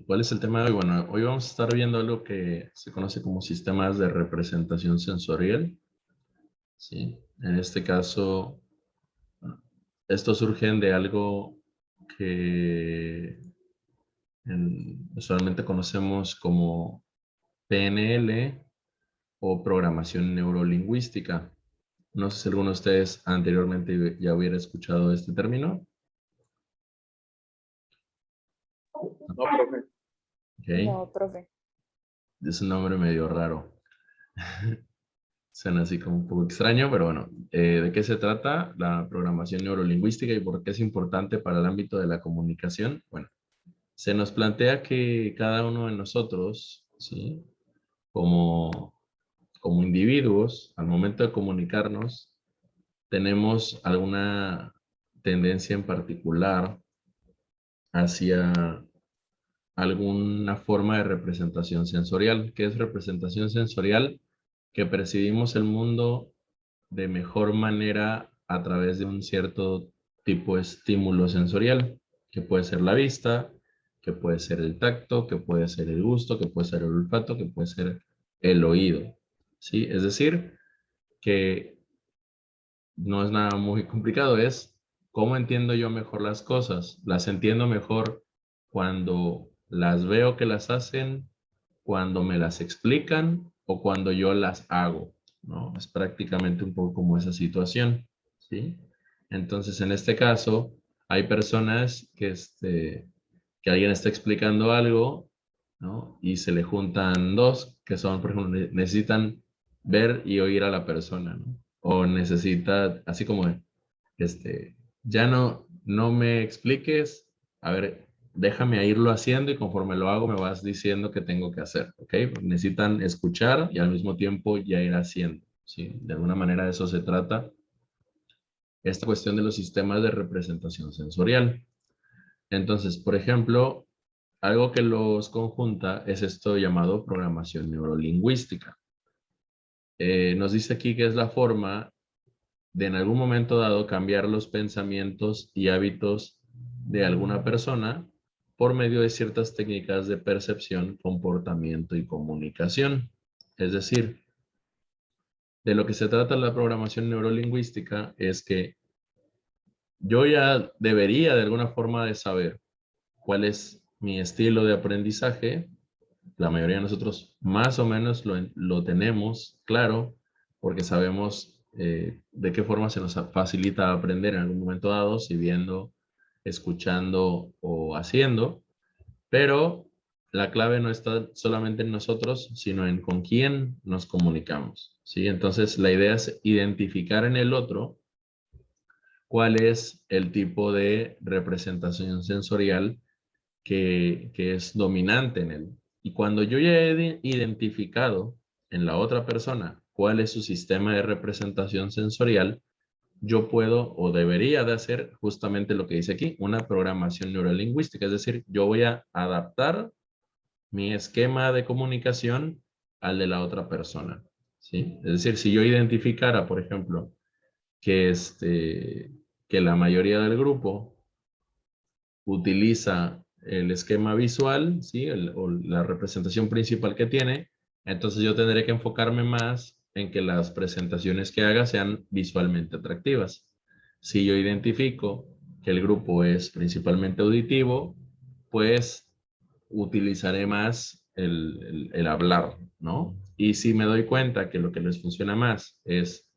¿Cuál es el tema de hoy? Bueno, hoy vamos a estar viendo algo que se conoce como sistemas de representación sensorial. ¿Sí? En este caso, bueno, estos surgen de algo que usualmente conocemos como PNL o programación neurolingüística. No sé si alguno de ustedes anteriormente ya hubiera escuchado este término. No, profe. Ok, No, profe. es un nombre medio raro. Suena así como un poco extraño, pero bueno, ¿de qué se trata la programación neurolingüística y por qué es importante para el ámbito de la comunicación? Bueno, se nos plantea que cada uno de nosotros, ¿sí? Como, como individuos, al momento de comunicarnos, tenemos alguna tendencia en particular hacia alguna forma de representación sensorial. ¿Qué es representación sensorial? Que percibimos el mundo de mejor manera a través de un cierto tipo de estímulo sensorial, que puede ser la vista, que puede ser el tacto, que puede ser el gusto, que puede ser el olfato, que puede ser el oído. ¿Sí? Es decir, que no es nada muy complicado, es cómo entiendo yo mejor las cosas. Las entiendo mejor cuando las veo que las hacen, cuando me las explican o cuando yo las hago, ¿no? Es prácticamente un poco como esa situación, ¿sí? Entonces, en este caso, hay personas que alguien está explicando algo, ¿no? Y se le juntan dos, que son, por ejemplo, necesitan ver y oír a la persona, ¿no? O necesita, así como, este, ya no me expliques, a ver, déjame irlo haciendo y conforme lo hago me vas diciendo qué tengo que hacer, ¿ok? Necesitan escuchar y al mismo tiempo ya ir haciendo, ¿sí? De alguna manera de eso se trata esta cuestión de los sistemas de representación sensorial. Entonces, por ejemplo, algo que los conjunta es esto llamado programación neurolingüística. Nos dice aquí que es la forma de en algún momento dado cambiar los pensamientos y hábitos de alguna persona por medio de ciertas técnicas de percepción, comportamiento y comunicación. Es decir, de lo que se trata la programación neurolingüística es que yo ya debería de alguna forma de saber cuál es mi estilo de aprendizaje. La mayoría de nosotros más o menos lo tenemos claro porque sabemos de qué forma se nos facilita aprender en algún momento dado, si viendo, escuchando o haciendo, pero la clave no está solamente en nosotros, sino en con quién nos comunicamos, ¿sí? Entonces la idea es identificar en el otro cuál es el tipo de representación sensorial que es dominante en él. Y cuando yo ya he identificado en la otra persona cuál es su sistema de representación sensorial, yo puedo o debería de hacer justamente lo que dice aquí, una programación neurolingüística. Es decir, yo voy a adaptar mi esquema de comunicación al de la otra persona, ¿sí? Es decir, si yo identificara, por ejemplo, que, que la mayoría del grupo utiliza el esquema visual, ¿sí? O la representación principal que tiene, entonces yo tendré que enfocarme más en que las presentaciones que haga sean visualmente atractivas. Si yo identifico que el grupo es principalmente auditivo, pues utilizaré más el hablar, ¿no? Y si me doy cuenta que lo que les funciona más es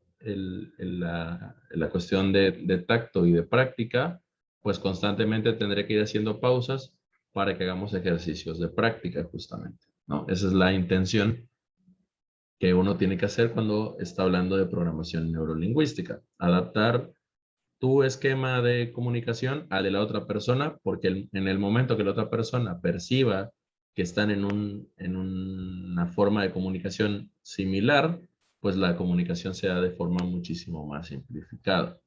la cuestión de tacto y de práctica, pues constantemente tendré que ir haciendo pausas para que hagamos ejercicios de práctica justamente, ¿no? Esa es la intención que uno tiene que hacer cuando está hablando de programación neurolingüística. Adaptar tu esquema de comunicación al de la otra persona, porque en el momento que la otra persona perciba que están en una forma de comunicación similar, pues la comunicación se da de forma muchísimo más simplificada.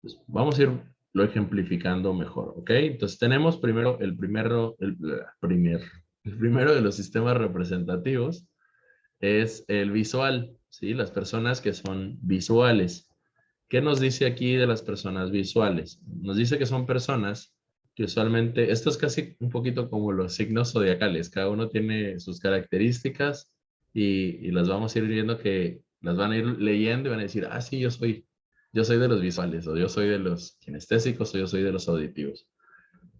Entonces, vamos a irlo ejemplificando mejor, ¿ok? Entonces tenemos primero el primero de los sistemas representativos es el visual, ¿sí? Las personas que son visuales. ¿Qué nos dice aquí de las personas visuales? Nos dice que son personas que usualmente, esto es casi un poquito como los signos zodiacales, cada uno tiene sus características y las vamos a ir viendo que las van a ir leyendo y van a decir, ah, sí, yo soy de los visuales, o yo soy de los kinestésicos, o yo soy de los auditivos.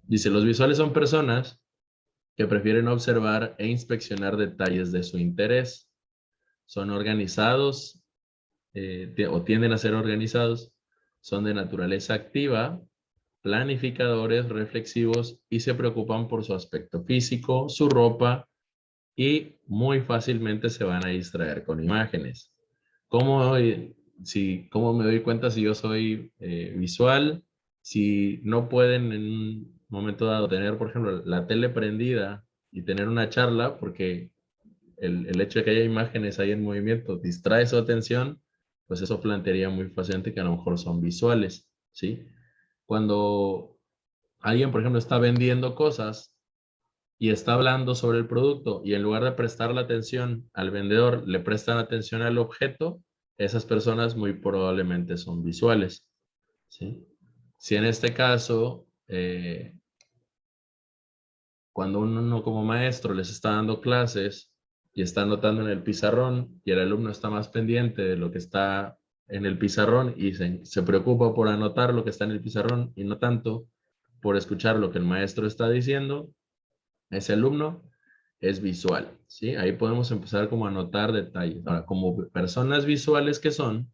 Dice, los visuales son personas que prefieren observar e inspeccionar detalles de su interés. Son organizados o tienden a ser organizados, son de naturaleza activa, planificadores, reflexivos y se preocupan por su aspecto físico, su ropa y muy fácilmente se van a distraer con imágenes. ¿Cómo me doy cuenta si yo soy visual? Si no pueden en un momento dado tener, por ejemplo, la tele prendida y tener una charla, porque el hecho de que haya imágenes ahí en movimiento distrae su atención, pues eso plantearía muy fácilmente que a lo mejor son visuales, ¿sí? Cuando alguien, por ejemplo, está vendiendo cosas y está hablando sobre el producto y en lugar de prestarle atención al vendedor, le prestan atención al objeto, esas personas muy probablemente son visuales, ¿sí? Si en este caso, cuando uno como maestro les está dando clases y está anotando en el pizarrón y el alumno está más pendiente de lo que está en el pizarrón y se preocupa por anotar lo que está en el pizarrón y no tanto por escuchar lo que el maestro está diciendo, ese alumno es visual, ¿sí? Ahí podemos empezar como a notar detalles. Ahora, como personas visuales que son,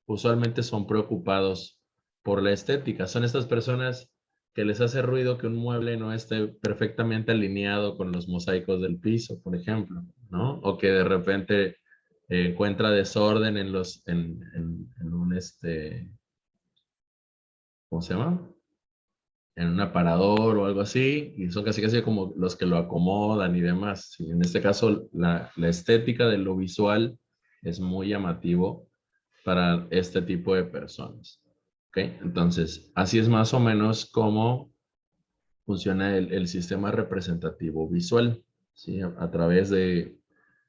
usualmente son preocupados por la estética. Son estas personas que les hace ruido que un mueble no esté perfectamente alineado con los mosaicos del piso, por ejemplo, ¿no? O que de repente encuentra desorden en un, ¿cómo se llama? En un aparador o algo así, y son casi como los que lo acomodan y demás. Sí, en este caso, la estética de lo visual es muy llamativo para este tipo de personas. ¿Ok? Entonces, así es más o menos cómo funciona el sistema representativo visual. ¿Sí? A través de,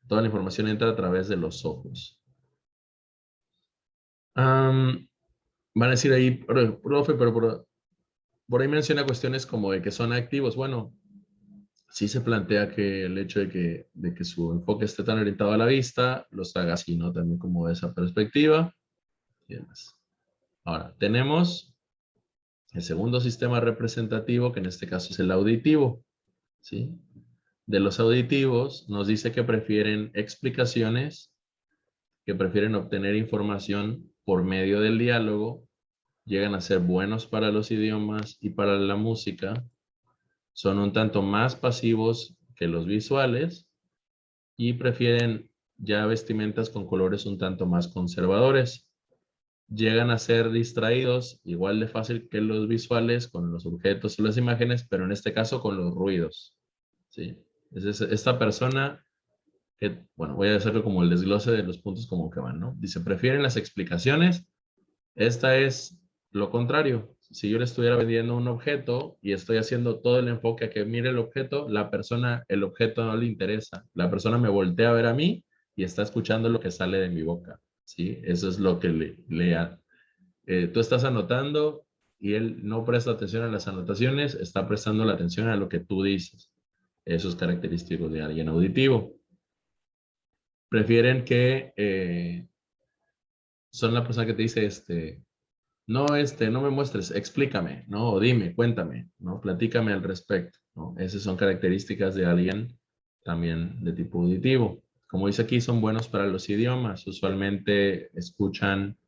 toda la información entra a través de los ojos. Van a decir ahí, profe, pero por ahí menciona cuestiones como de que son activos. Bueno, sí se plantea que el hecho de que su enfoque esté tan orientado a la vista los haga así, ¿no? También como de esa perspectiva y demás. Ahora, tenemos el segundo sistema representativo, que en este caso es el auditivo, ¿sí? De los auditivos nos dice que prefieren explicaciones, que prefieren obtener información por medio del diálogo, llegan a ser buenos para los idiomas y para la música, son un tanto más pasivos que los visuales y prefieren ya vestimentas con colores un tanto más conservadores. Llegan a ser distraídos igual de fácil que los visuales con los objetos o las imágenes, pero en este caso con los ruidos. ¿Sí? Es esta persona que, bueno, voy a hacerlo como el desglose de los puntos como que van, ¿no? Dice, prefieren las explicaciones. Esta es lo contrario. Si yo le estuviera vendiendo un objeto y estoy haciendo todo el enfoque a que mire el objeto, el objeto no le interesa. La persona me voltea a ver a mí y está escuchando lo que sale de mi boca. ¿Sí? Eso es lo que tú estás anotando y él no presta atención a las anotaciones, está prestando la atención a lo que tú dices. Eso es característico de alguien auditivo. Prefieren que son la persona que te dice, no, no me muestres, explícame, ¿no? O dime, cuéntame, ¿no? Platícame al respecto, ¿no? Esas son características de alguien también de tipo auditivo. Como dice aquí, son buenos para los idiomas. Usualmente escuchan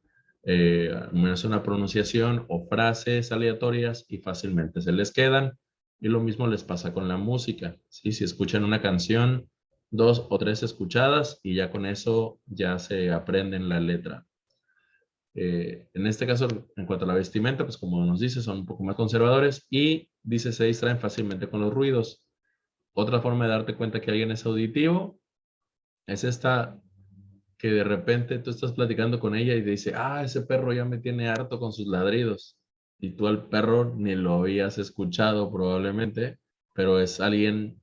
menos una pronunciación o frases aleatorias y fácilmente se les quedan. Y lo mismo les pasa con la música, ¿sí? Si escuchan una canción, 2 o 3 escuchadas y ya con eso ya se aprenden la letra. En este caso, en cuanto a la vestimenta, pues como nos dice, son un poco más conservadores y dice se distraen fácilmente con los ruidos. Otra forma de darte cuenta que alguien es auditivo es esta que de repente tú estás platicando con ella y te dice, ah, ese perro ya me tiene harto con sus ladridos. Y tú al perro ni lo habías escuchado probablemente, pero es alguien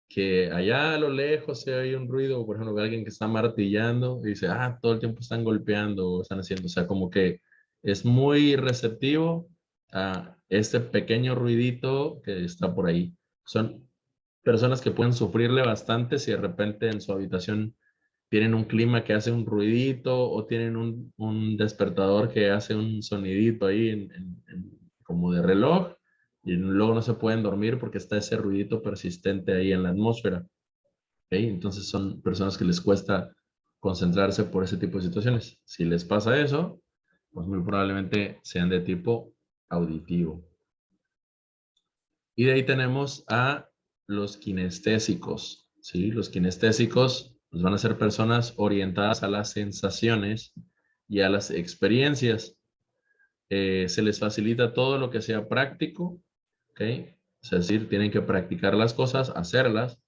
que allá a lo lejos se oye un ruido, por ejemplo, de alguien que está martillando y dice, ah, todo el tiempo están golpeando o están haciendo, o sea, como que es muy receptivo a este pequeño ruidito que está por ahí. Son personas que pueden sufrirle bastante si de repente en su habitación tienen un clima que hace un ruidito o tienen un despertador que hace un sonidito ahí como de reloj y luego no se pueden dormir porque está ese ruidito persistente ahí en la atmósfera. ¿Ok? Entonces son personas que les cuesta concentrarse por ese tipo de situaciones. Si les pasa eso, pues muy probablemente sean de tipo auditivo. Y de ahí tenemos a los kinestésicos, ¿sí? Los kinestésicos pues, van a ser personas orientadas a las sensaciones y a las experiencias. Se les facilita todo lo que sea práctico, ¿ok? Es decir, tienen que practicar las cosas, hacerlas,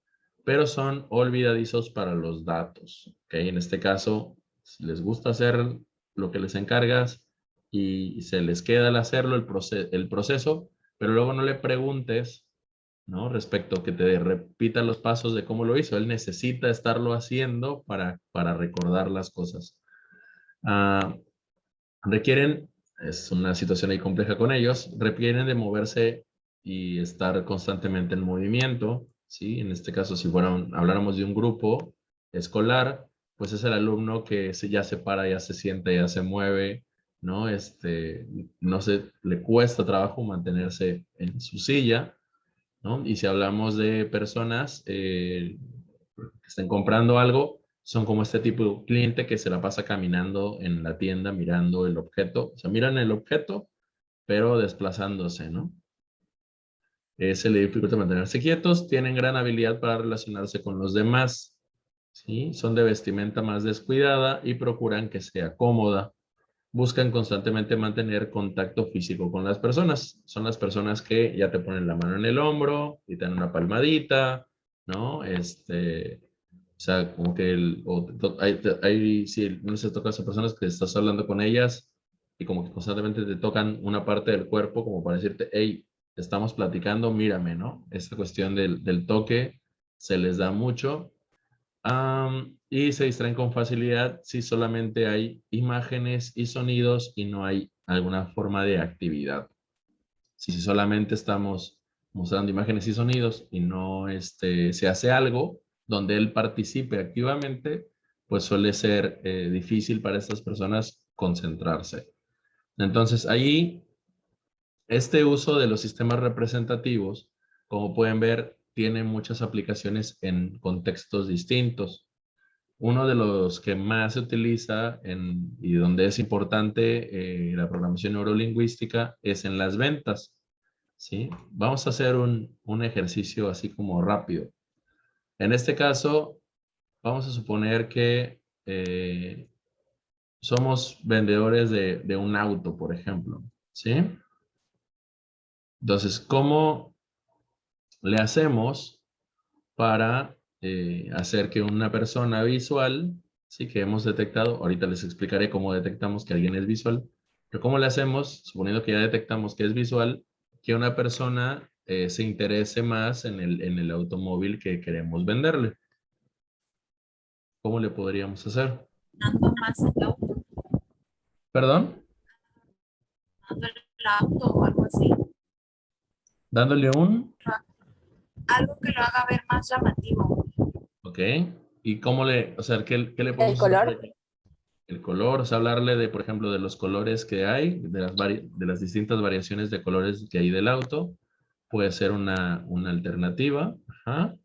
pero son olvidadizos para los datos, ¿ok? En este caso, si les gusta hacer lo que les encargas y se les queda el hacerlo, el proceso, pero luego no le preguntes, ¿no? Respecto a que te repita los pasos de cómo lo hizo. Él necesita estarlo haciendo para recordar las cosas. Ah, requieren, es una situación ahí compleja con ellos, requieren de moverse y estar constantemente en movimiento, ¿sí? En este caso, si habláramos de un grupo escolar, pues es el alumno que ya se para, ya se sienta, ya se mueve, ¿no? No se le cuesta trabajo mantenerse en su silla, ¿no? Y si hablamos de personas que estén comprando algo, son como este tipo de cliente que se la pasa caminando en la tienda mirando el objeto. O sea, miran el objeto, pero desplazándose, ¿no? Se le dificulta mantenerse quietos, tienen gran habilidad para relacionarse con los demás, ¿sí? Son de vestimenta más descuidada y procuran que sea cómoda. Buscan constantemente mantener contacto físico con las personas. Son las personas que ya te ponen la mano en el hombro y te dan una palmadita, ¿no? O sea, como que sí, no se toca a esas personas que estás hablando con ellas y como que constantemente te tocan una parte del cuerpo como para decirte, hey, estamos platicando, mírame, ¿no? Esta cuestión del toque se les da mucho. Y se distraen con facilidad si solamente hay imágenes y sonidos y no hay alguna forma de actividad. Si solamente estamos mostrando imágenes y sonidos y no se hace algo donde él participe activamente, pues suele ser difícil para estas personas concentrarse. Entonces, ahí, este uso de los sistemas representativos, como pueden ver, tiene muchas aplicaciones en contextos distintos. Uno de los que más se utiliza y donde es importante la programación neurolingüística es en las ventas, ¿sí? Vamos a hacer un ejercicio así como rápido. En este caso, vamos a suponer que somos vendedores de un auto, por ejemplo, ¿sí? Entonces, ¿cómo le hacemos para hacer que una persona visual, sí, que hemos detectado, ahorita les explicaré cómo detectamos que alguien es visual, pero cómo le hacemos, suponiendo que ya detectamos que es visual, que una persona se interese más en el automóvil que queremos venderle? ¿Cómo le podríamos hacer? Dando más el auto, ¿Perdón? dando el auto o algo así. Dándole un, Algo que lo haga ver más llamativo. ok, y cómo o sea, ¿qué le El podemos hacer para color. que el color, o sea, hablarle de, por ejemplo, de los colores que hay, de las distintas variaciones de colores que hay del auto, puede ser una alternativa. Ajá.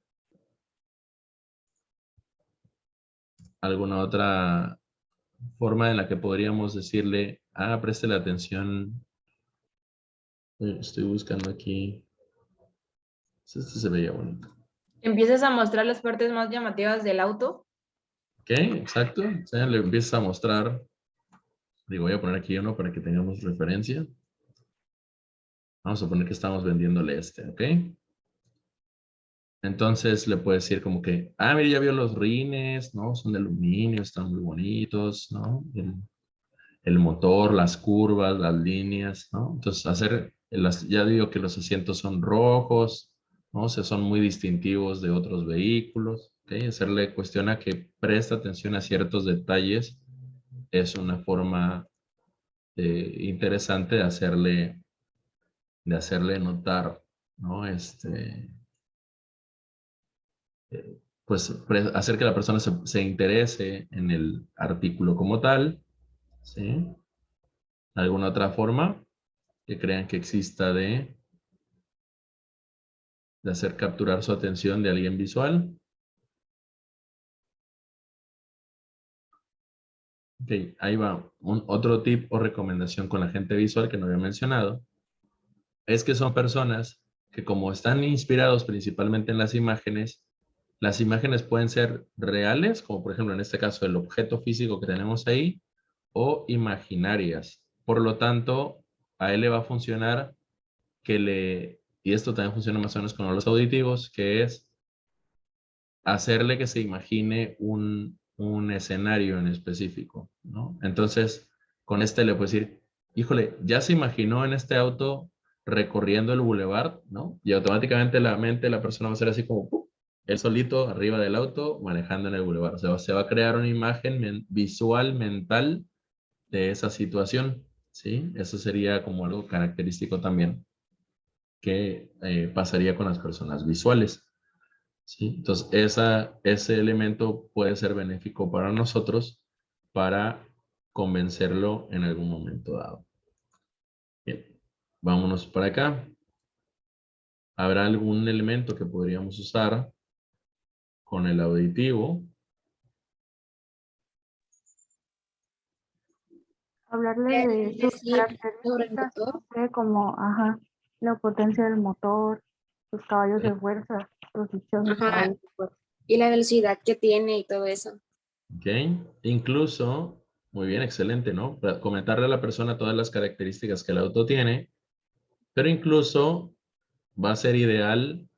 ¿Alguna otra forma en la que podríamos decirle, préstele atención? Estoy buscando aquí. Este se veía bonito. Empiezas a mostrar las partes más llamativas del auto. Ok, exacto. O sea, le empiezas a mostrar, digo, voy a poner aquí uno para que tengamos referencia. Vamos a poner que estamos vendiéndole ¿ok? Entonces le puedes decir como que, mira, ya vio los rines, ¿no? Son de aluminio, están muy bonitos, ¿no? El motor, las curvas, las líneas, ¿no? Entonces ya digo que los asientos son rojos, ¿no? O sea, son muy distintivos de otros vehículos, ¿ok? Hacerle cuestión a que presta atención a ciertos detalles es una forma interesante de hacerle de hacerle notar, ¿no? Pues hacer que la persona se interese en el artículo como tal, ¿sí? ¿Alguna otra forma que crean que exista de hacer capturar su atención de alguien visual? Ok, ahí va. Otro tip o recomendación con la gente visual que no había mencionado es que son personas que, como están inspirados principalmente en las imágenes pueden ser reales, como por ejemplo en este caso el objeto físico que tenemos ahí, o imaginarias. Por lo tanto, a él le va a funcionar y esto también funciona más o menos con los auditivos, que es hacerle que se imagine un escenario en específico, ¿no? Entonces, con este le puedes decir, híjole, ya se imaginó en este auto recorriendo el bulevar, ¿no? Y automáticamente la mente de la persona va a ser así como, ¡pum!, él solito arriba del auto manejando en el bulevar. O sea, se va a crear una imagen visual, mental de esa situación, ¿sí? Eso sería como algo característico también que pasaría con las personas visuales. ¿Sí? Entonces, ese elemento puede ser benéfico para nosotros para convencerlo en algún momento dado. Bien, vámonos para acá. ¿Habrá algún elemento que podríamos usar con el auditivo? Hablarle de sus Decir sobre el características, motor. no sé, como, la potencia del motor, sus caballos de fuerza, los dichosos Ajá, caballos de fuerza. y la velocidad que tiene y todo eso. ¿Ok? Incluso, muy bien, excelente, ¿no? Para comentarle a la persona todas las características que el auto tiene, pero incluso va a ser ideal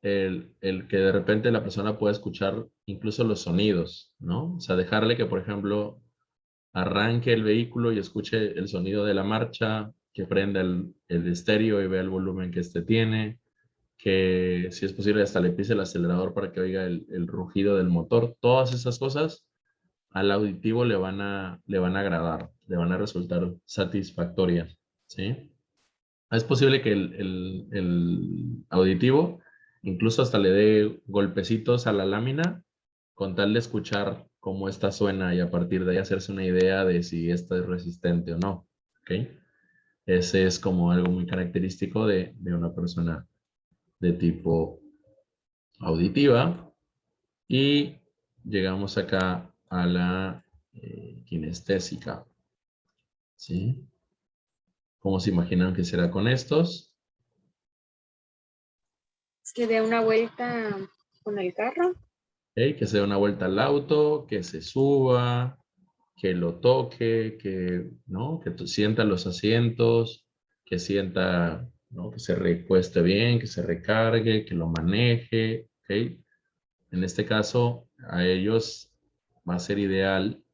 el que de repente la persona pueda escuchar incluso los sonidos, ¿no? O sea, dejarle que, por ejemplo, arranque el vehículo y escuche el sonido de la marcha, que prenda el estéreo y vea el volumen que tiene, que si es posible hasta le pise el acelerador para que oiga el rugido del motor. Todas esas cosas al auditivo le van a agradar, le van a resultar satisfactorias, ¿sí? Es posible que el auditivo incluso hasta le dé golpecitos a la lámina con tal de escuchar cómo esta suena y a partir de ahí hacerse una idea de si esta es resistente o no. ¿Ok? Ese es como algo muy característico de una persona de tipo auditiva. Y llegamos acá a la kinestésica. ¿Sí? ¿Cómo se imaginan que será con estos? Es que dé una vuelta con el carro. ¿Ok? Que se dé una vuelta al auto, que se suba, que lo toque, que, ¿no? Que sienta los asientos, que sienta, ¿no? Que se recueste bien, que se recargue, que lo maneje, ¿ok? En este caso, a ellos va a ser ideal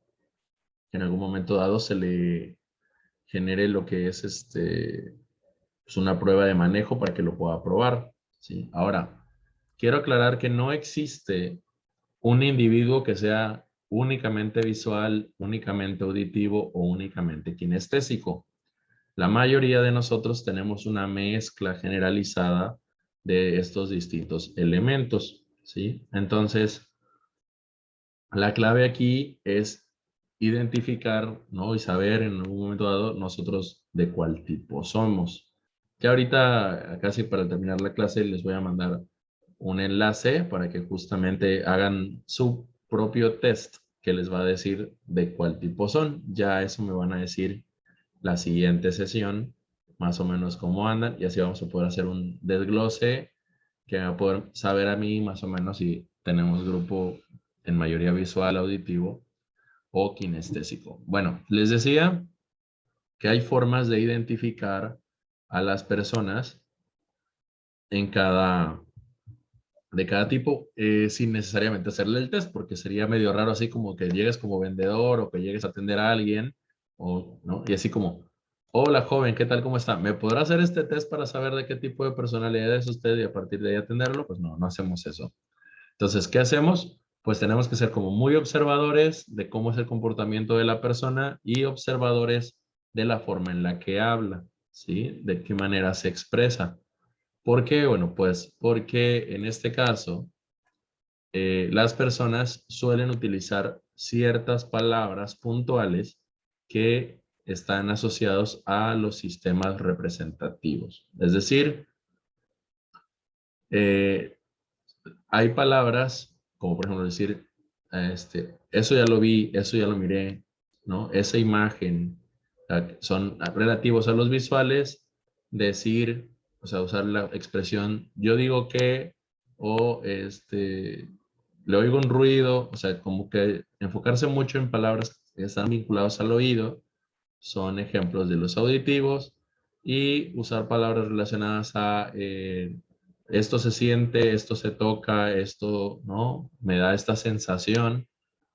que en algún momento dado se le genere lo que es pues una prueba de manejo para que lo pueda probar, ¿sí? Ahora, quiero aclarar que no existe un individuo que sea únicamente visual, únicamente auditivo o únicamente kinestésico. La mayoría de nosotros tenemos una mezcla generalizada de estos distintos elementos, ¿sí? Entonces, la clave aquí es identificar, ¿no? Y saber en algún momento dado nosotros de cuál tipo somos. Ya ahorita, casi para terminar la clase, les voy a mandar un enlace para que justamente hagan su propio test que les va a decir de cuál tipo son. Ya eso me van a decir la siguiente sesión, más o menos cómo andan, y así vamos a poder hacer un desglose que va a poder saber a mí más o menos si tenemos grupo en mayoría visual, auditivo o kinestésico. Bueno, les decía que hay formas de identificar a las personas en de cada tipo sin necesariamente hacerle el test, porque sería medio raro así como que llegues como vendedor o que llegues a atender a alguien, o, ¿no? Y así como, hola joven, ¿qué tal? ¿Cómo está? ¿Me podrá hacer este test para saber de qué tipo de personalidad es usted y a partir de ahí atenderlo? Pues no, no hacemos eso. Entonces, ¿qué hacemos? Pues tenemos que ser como muy observadores de cómo es el comportamiento de la persona y observadores de la forma en la que habla, ¿sí? De qué manera se expresa. ¿Por qué? Bueno, pues porque en este caso las personas suelen utilizar ciertas palabras puntuales que están asociados a los sistemas representativos. Es decir, eh, hay palabras como por ejemplo decir, eso ya lo vi, eso ya lo miré, ¿no? Esa imagen, son relativos a los visuales, decir, o sea, usar la expresión, yo digo que, o le oigo un ruido, o sea, como que enfocarse mucho en palabras que están vinculados al oído, son ejemplos de los auditivos, y usar palabras relacionadas a esto se siente, esto se toca, esto, ¿no? Me da esta sensación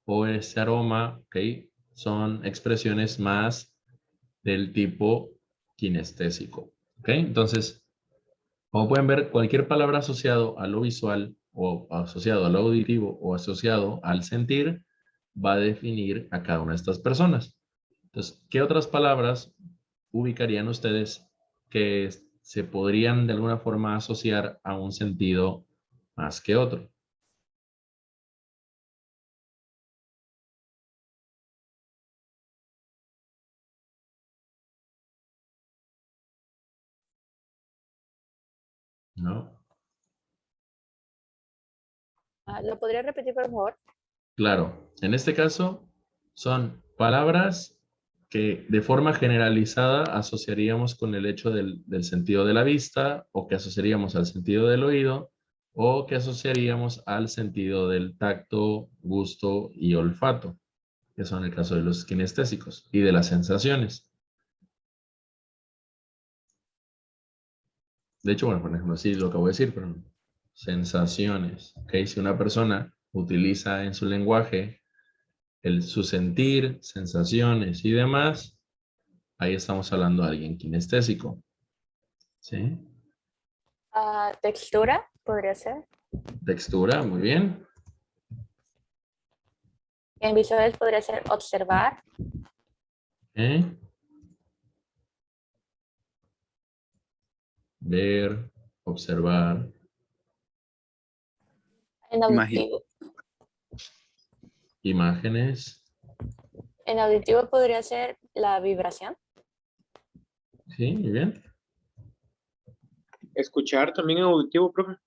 o ese aroma, ¿ok? Son expresiones más del tipo kinestésico, ¿ok? Entonces, como pueden ver, cualquier palabra asociado a lo visual o asociado a lo auditivo o asociado al sentir va a definir a cada una de estas personas. Entonces, ¿qué otras palabras ubicarían ustedes que se podrían de alguna forma asociar a un sentido más que otro? ¿No? ¿Lo podría repetir, por favor? Claro, en este caso son palabras que de forma generalizada asociaríamos con el hecho del sentido de la vista, o que asociaríamos al sentido del oído, o que asociaríamos al sentido del tacto, gusto y olfato, que son el caso de los kinestésicos y de las sensaciones. De hecho, bueno, por ejemplo, sí lo acabo de decir, pero no. Sensaciones, ¿ok? Si una persona utiliza en su lenguaje su sentir, sensaciones y demás, ahí estamos hablando de alguien kinestésico, ¿sí? Textura, podría ser. Textura, muy bien. En visuales podría ser observar. ¿Eh? Ver, observar, En auditivo. imágenes, En auditivo podría ser la vibración. ¿sí? Muy bien. Escuchar también en auditivo, profe.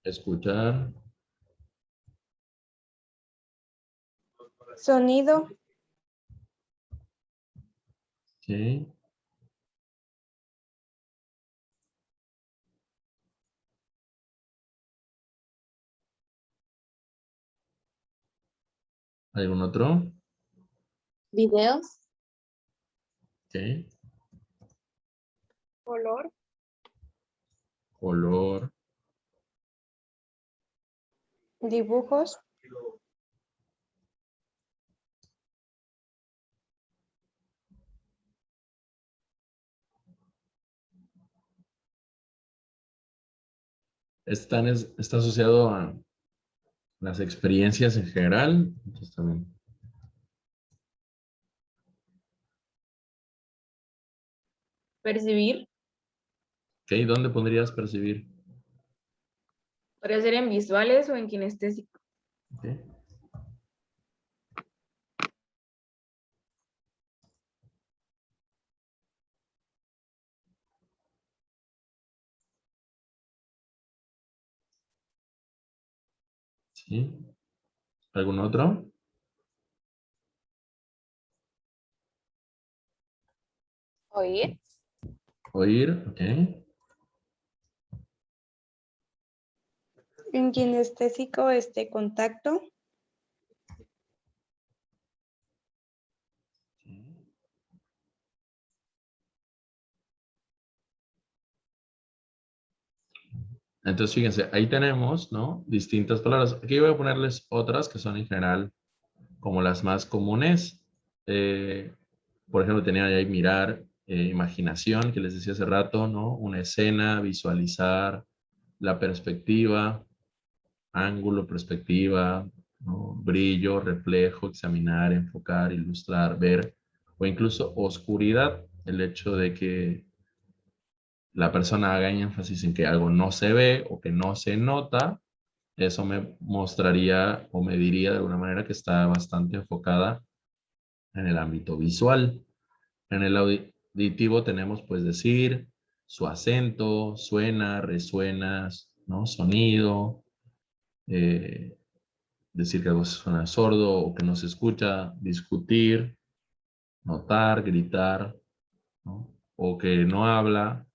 Escuchar, Sonido, ¿sí? ¿Algún otro? Videos, ¿Sí? Color. Color, dibujos, está asociado a las experiencias en general. Entonces también. percibir, ¿Ok? ¿Dónde podrías percibir? podría ser en visuales o en kinestésico. ¿Ok? ¿Sí? ¿Algún otro? Oír. Oír, ¿ok? En kinestésico, contacto. Entonces, fíjense, ahí tenemos, ¿no? Distintas palabras. Aquí voy a ponerles otras que son en general como las más comunes. Eh, por ejemplo, tenía ahí mirar, imaginación, que les decía hace rato, ¿no? Una escena, visualizar, la perspectiva, ángulo, perspectiva, ¿no? Brillo, reflejo, examinar, enfocar, ilustrar, ver, o incluso oscuridad, el hecho de que la persona haga énfasis en que algo no se ve o que no se nota, eso me mostraría o me diría de alguna manera que está bastante enfocada en el ámbito visual. En el auditivo tenemos pues decir su acento, suena, resuena, ¿no? Sonido, decir que algo suena sordo o que no se escucha, discutir, notar, gritar, ¿no? O que no habla,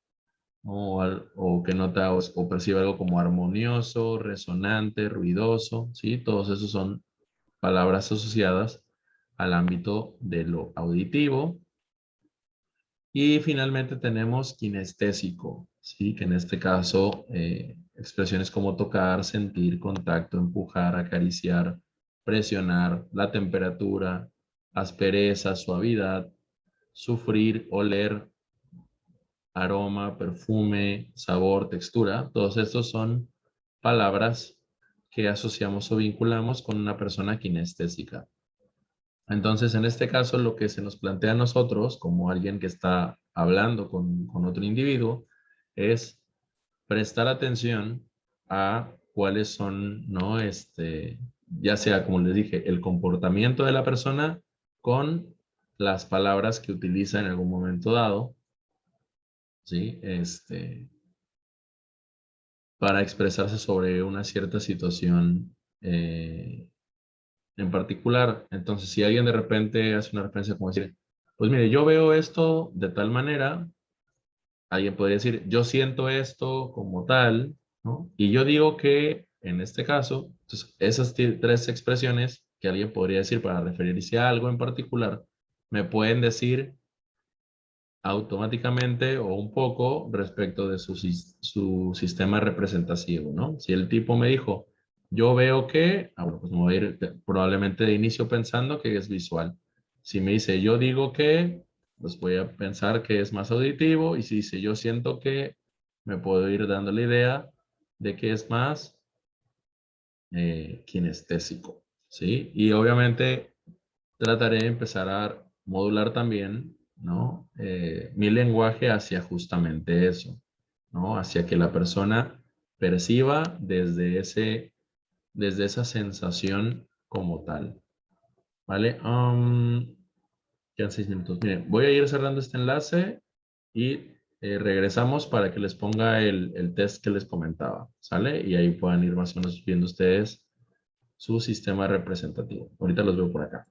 ¿no? O que nota o percibe algo como armonioso, resonante, ruidoso, ¿sí? Todos esos son palabras asociadas al ámbito de lo auditivo. Y finalmente tenemos kinestésico, ¿sí? Que en este caso expresiones como tocar, sentir, contacto, empujar, acariciar, presionar, la temperatura, aspereza, suavidad, sufrir, oler, aroma, perfume, sabor, textura. Todos estos son palabras que asociamos o vinculamos con una persona kinestésica. Entonces, en este caso, lo que se nos plantea a nosotros, como alguien que está hablando con otro individuo, es prestar atención a cuáles son, ¿no? Ya sea, como les dije, el comportamiento de la persona con las palabras que utiliza en algún momento dado, ¿sí? Para expresarse sobre una cierta situación en particular. Entonces, si alguien de repente hace una referencia como decir, pues mire, yo veo esto de tal manera, alguien podría decir, yo siento esto como tal, ¿no? Y yo digo que, en este caso, entonces, esas tres expresiones que alguien podría decir para referirse a algo en particular, me pueden decir automáticamente o un poco respecto de su sistema representativo, ¿no? Si el tipo me dijo, yo veo que, bueno, pues me voy a ir probablemente de inicio pensando que es visual. Si me dice, yo digo que, pues voy a pensar que es más auditivo, y si dice, yo siento que, me puedo ir dando la idea de que es más kinestésico, ¿sí? Y obviamente trataré de empezar a modular también, ¿no? Mi lenguaje hacia justamente eso, ¿no? Hacia que la persona perciba desde esa sensación como tal, ¿vale? Quedan 6 minutos. Miren, voy a ir cerrando este enlace y regresamos para que les ponga el test que les comentaba, ¿sale? Y ahí puedan ir más o menos viendo ustedes su sistema representativo. Ahorita los veo por acá.